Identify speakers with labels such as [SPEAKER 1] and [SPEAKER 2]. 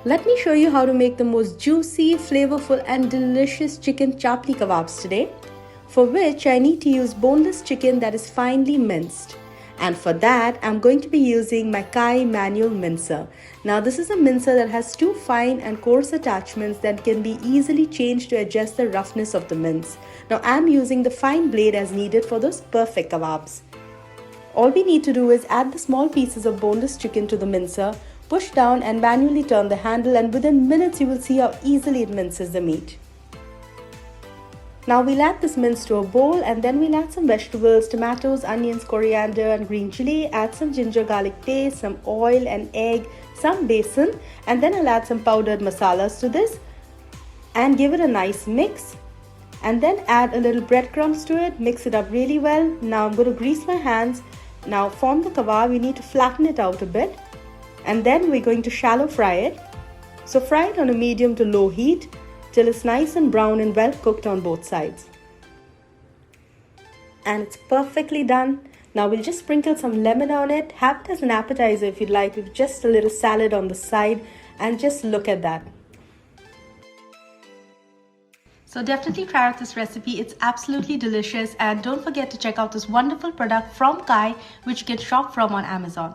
[SPEAKER 1] Let me show you how to make the most juicy, flavorful and delicious chicken chapli kebabs today, for which I need to use boneless chicken that is finely minced. And for that, I'm going to be using my KAI manual mincer. Now this is a mincer that has two fine and coarse attachments that can be easily changed to adjust the roughness of the mince. Now I'm using the fine blade as needed for those perfect kebabs. All we need to do is add the small pieces of boneless chicken to the mincer, push down and manually turn the handle, and within minutes you will see how easily it minces the meat. Now we'll add this mince to a bowl, and then we'll add some vegetables, tomatoes, onions, coriander and green chilli, add some ginger garlic paste, some oil and egg, some besan, and then I'll add some powdered masalas to this and give it a nice mix. And then add a little breadcrumbs to it, mix it up really well. Now I'm going to grease my hands. Now form the kebab, we need to flatten it out a bit. And then we're going to shallow fry it. So fry it on a medium to low heat till it's nice and brown and well cooked on both sides. And it's perfectly done. Now we'll just sprinkle some lemon on it. Have it as an appetizer if you'd like, with just a little salad on the side, and just look at that. So definitely try out this recipe. It's absolutely delicious, and don't forget to check out this wonderful product from KAI, which you can shop from on Amazon.